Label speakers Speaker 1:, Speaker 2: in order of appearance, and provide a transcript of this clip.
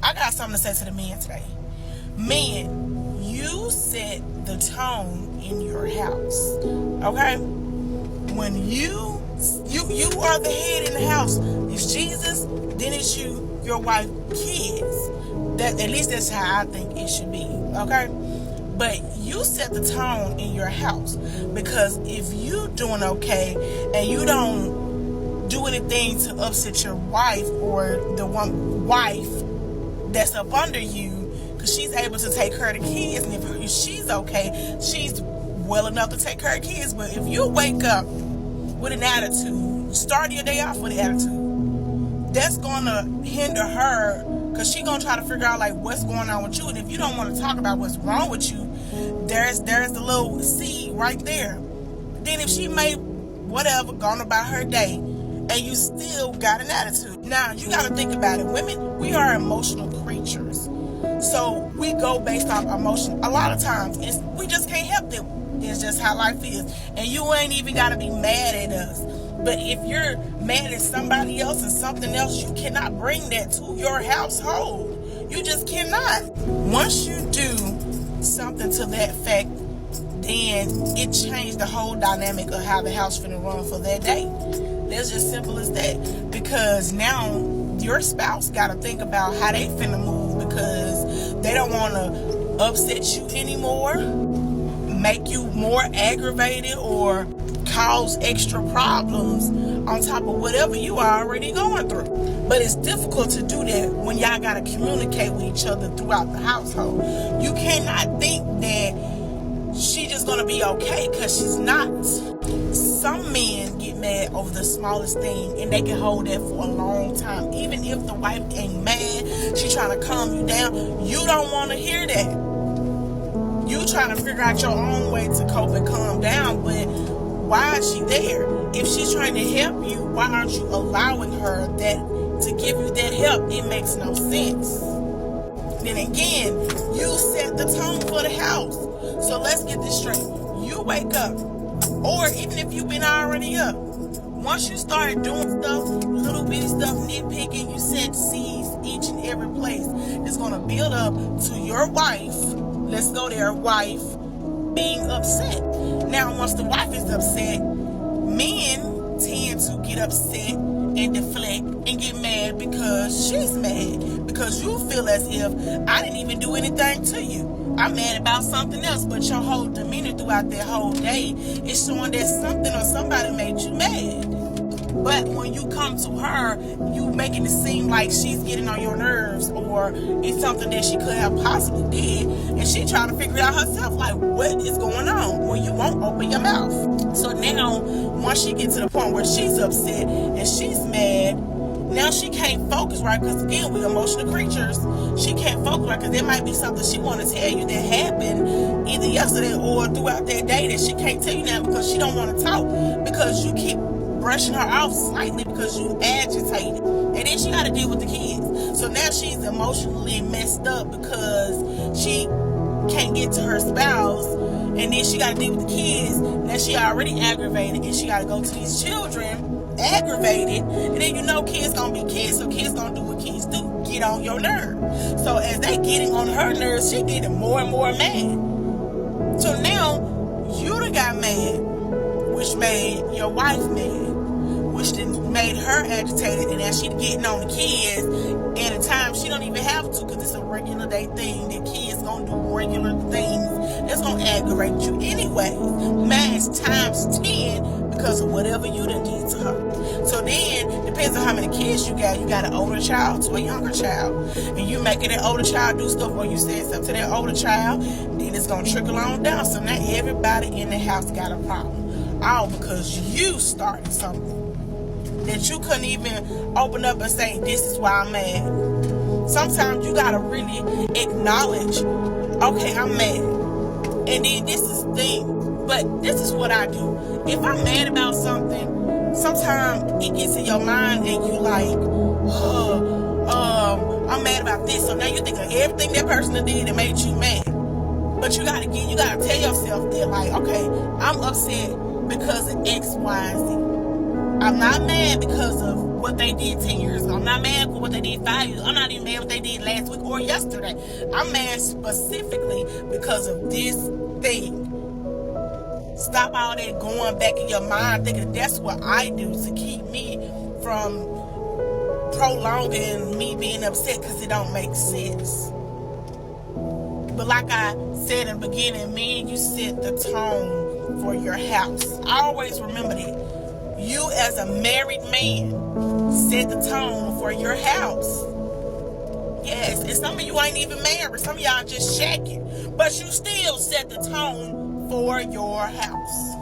Speaker 1: I got something to say to the men today. Men, you set the tone in your house. Okay? When you are the head in the house. It's Jesus, then it's you, your wife, kids. That at least that's how I think it should be. Okay? But you set the tone in your house, because if you doing okay and you don't do anything to upset your wife or the one wife that's up under you, because she's able to take care of the kids, and if she's okay, she's well enough to take care of kids. But if you wake up with an attitude, start your day off with an attitude, that's gonna hinder her, because she's gonna try to figure out like what's going on with you. And if you don't want to talk about what's wrong with you, there's the little seed right there. Then if she may whatever gone about her day and you still got an attitude, now you got to think about it. Women, we are emotional creatures, so we go based off emotion. A lot of times we just can't help it. It's just how life is. And you ain't even got to be mad at us. But if you're mad at somebody else and something else, you cannot bring that to your household. You just cannot. Once you do something to that fact, then it changed the whole dynamic of how the house finna run for that day. That's just simple as that. Because now your spouse got to think about how they finna move, because they don't want to upset you anymore, make you more aggravated, or cause extra problems on top of whatever you are already going through. But it's difficult to do that when y'all got to communicate with each other throughout the household. You cannot think that she's just going to be okay, because she's not. Some men get mad over the smallest thing, and they can hold that for a long time. Even if the wife ain't mad, she trying to calm you down, you don't want to hear that. You trying to figure out your own way to cope and calm down, but why is she there? If she's trying to help you, why aren't you allowing her to give you that help? It makes no sense. Then again, you set the tone for the house. So let's get this straight. You wake up, or even if you've been already up, once you start doing stuff, little bitty stuff, nitpicking, you set seeds each and every place. It's going to build up to your wife. Let's go there, wife being upset. Now, once the wife is upset, men tend to get upset and deflect and get mad because she's mad. Because you feel as if I didn't even do anything to you. I'm mad about something else, but your whole demeanor throughout that whole day is showing that something or somebody made you mad. But when you come to her, you making it seem like she's getting on your nerves, or it's something that she could have possibly did, and she trying to figure it out herself, like what is going on, when you won't open your mouth. So now, once she gets to the point where she's upset and she's mad, now she can't focus right, because again, we're emotional creatures. She can't focus right, because there might be something she want to tell you that happened either yesterday or throughout that day that she can't tell you now, because she don't want to talk, because you keep brushing her off slightly because you agitated. And then she got to deal with the kids. So now she's emotionally messed up because she can't get to her spouse. And then she got to deal with the kids. Now she already aggravated, and she got to go to these children aggravated. And then you know kids going to be kids, so kids going to do what kids do. Get on your nerve. So as they getting on her nerves, she getting more and more mad. So now you done got mad, which made your wife mad, which then made her agitated, and as she getting on the kids, and at times she don't even have to, because it's a regular day thing that kids gonna do regular things that's gonna aggravate you anyway, max times 10 because of whatever you done did to her. So then, depends on how many kids you got an older child to a younger child, and you making that older child do stuff, or you saying something to that older child, then it's gonna trickle on down. So now everybody in the house got a problem, all because you started something that you couldn't even open up and say, this is why I'm mad. Sometimes you gotta really acknowledge, okay, I'm mad, and then this is the thing, but this is what I do. If I'm mad about something, sometimes it gets in your mind and you like, I'm mad about this. So now you think of everything that person did that made you mad. But you gotta tell yourself that, like, okay, I'm upset because of X, Y, and Z. I'm not mad because of what they did 10 years ago. I'm not mad for what they did 5 years. I'm not even mad what they did last week or yesterday. I'm mad specifically because of this thing. Stop all that going back in your mind thinking that's what I do to keep me from prolonging me being upset, because it don't make sense. But like I said in the beginning, me and you set the tone for your house. I always remember that. You as a married man set the tone for your house. Yes, and some of you ain't even married. Some of y'all just shacking. But you still set the tone for your house.